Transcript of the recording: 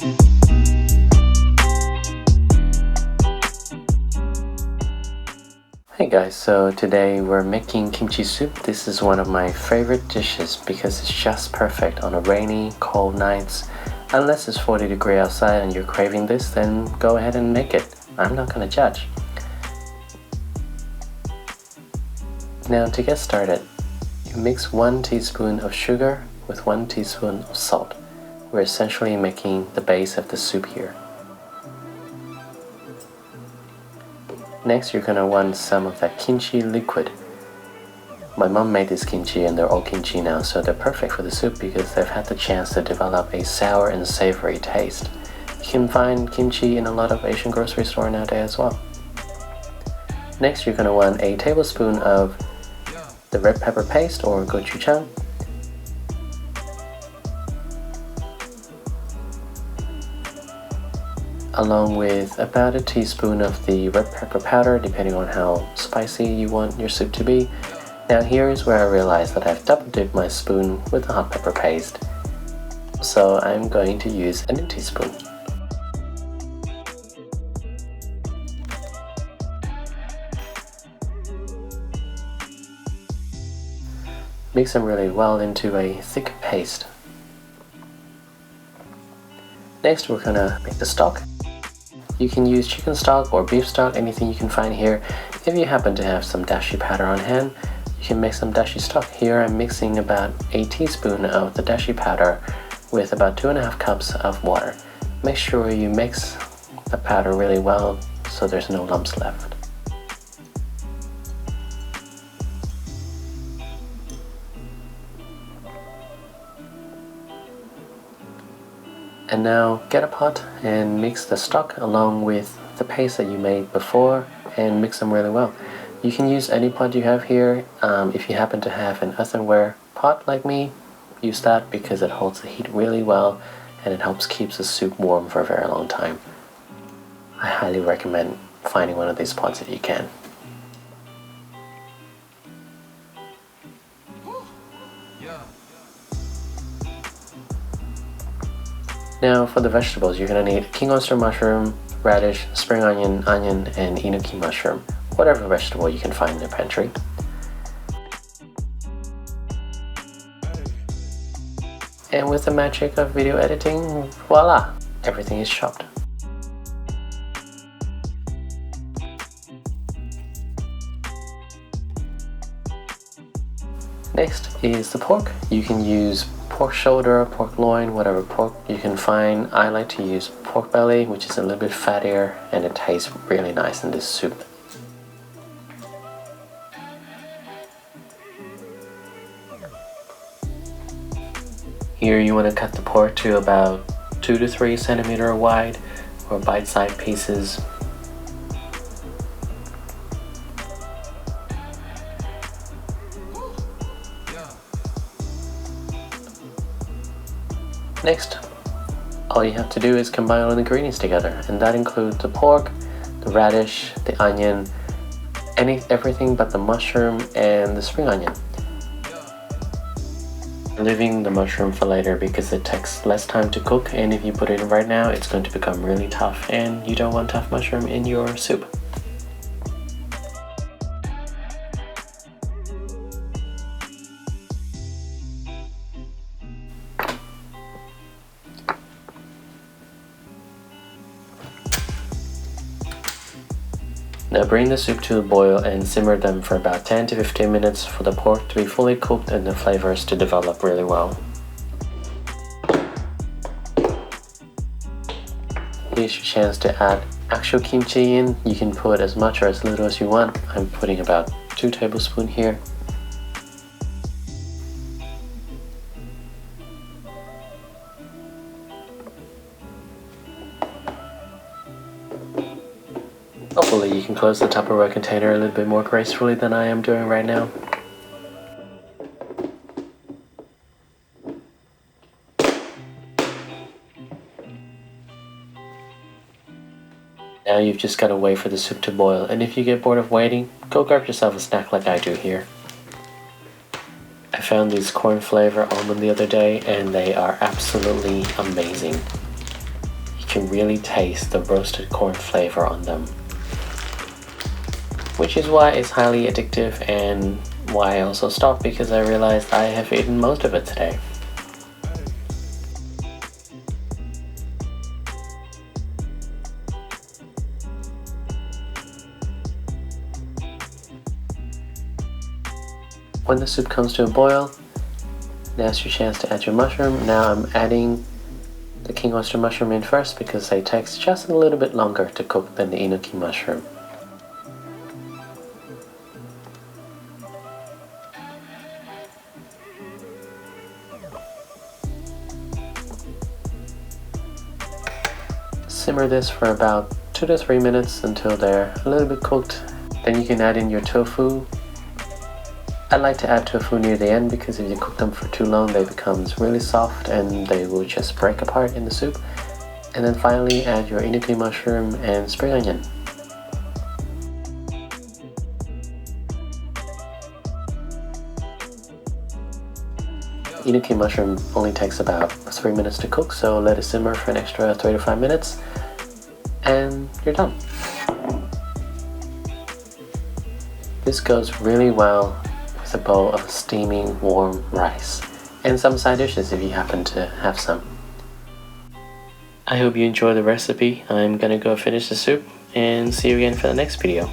Hey guys, so today we're making kimchi soup. This is one of my favorite dishes because it's just perfect on a rainy, cold nights. Unless it's 40 degrees outside and you're craving this, then go ahead and make it. I'm not gonna judge. Now to get started, you mix 1 teaspoon of sugar with 1 teaspoon of salt. We're essentially making the base of the soup here. Next, you're gonna want some of that kimchi liquid. My mom made this kimchi and they're all kimchi now, so they're perfect for the soup because they've had the chance to develop a sour and savory taste. You can find kimchi in a lot of Asian grocery stores nowadays as well. Next, you're gonna want a tablespoon of the red pepper paste or gochuchang. Along with about a teaspoon of the red pepper powder, depending on how spicy you want your soup to be. Now here is where I realized that I've double dipped my spoon with the hot pepper paste, so I'm going to use a new teaspoon. Mix them really well into a thick paste. Next, we're gonna make the stock. You can use chicken stock or beef stock, anything you can find here. If you happen to have some dashi powder on hand, you can make some dashi stock. Here I'm mixing about a teaspoon of the dashi powder with about 2.5 cups of water. Make sure you mix the powder really well so there's no lumps left. And now get a pot and mix the stock along with the paste that you made before and mix them really well. You can use any pot you have here. If you happen to have an earthenware pot like me, use that because it holds the heat really well and it helps keep the soup warm for a very long time. I highly recommend finding one of these pots if you can. Now for the vegetables, you're going to need King Oyster Mushroom, radish, spring onion, and Enoki mushroom. Whatever vegetable you can find in the pantry. And with the magic of video editing, voila! Everything is chopped. Next is the pork. You can use pork shoulder, pork loin, whatever pork you can find. I like to use pork belly, which is a little bit fattier and it tastes really nice in this soup. Here you want to cut the pork to about 2 to 3 centimeters wide or bite-sized pieces. Next, all you have to do is combine all the ingredients together, and that includes the pork, the radish, the onion, everything but the mushroom and the spring onion. Leaving the mushroom for later because it takes less time to cook, and if you put it in right now, it's going to become really tough, and you don't want tough mushroom in your soup. Now bring the soup to a boil and simmer them for about 10 to 15 minutes for the pork to be fully cooked and the flavors to develop really well. Here's your chance to add actual kimchi in. You can put as much or as little as you want. I'm putting about 2 tablespoons here. Hopefully you can close the Tupperware container a little bit more gracefully than I am doing right now. Now you've just got to wait for the soup to boil, and if you get bored of waiting, go grab yourself a snack like I do here. I found these corn flavor almond the other day and they are absolutely amazing. can really taste the roasted corn flavor on them, which is why it's highly addictive and why I also stopped, because I realized I have eaten most of it today. When the soup comes to a boil, now's your chance to add your mushroom. Now I'm adding the King Oyster Mushroom in first because they take just a little bit longer to cook than the Enoki mushroom. Simmer this for about 2 to 3 minutes until they're a little bit cooked. Then you can add in your tofu. I like to add tofu near the end because if you cook them for too long they become really soft and they will just break apart in the soup. And then finally add your Enoki mushroom and spring onion. Enoki mushroom only takes about 3 minutes to cook, so let it simmer for an extra 3 to 5 minutes and you're done. This goes really well with a bowl of steaming warm rice and some side dishes if you happen to have some. I hope you enjoy the recipe. I'm gonna go finish the soup and see you again for the next video.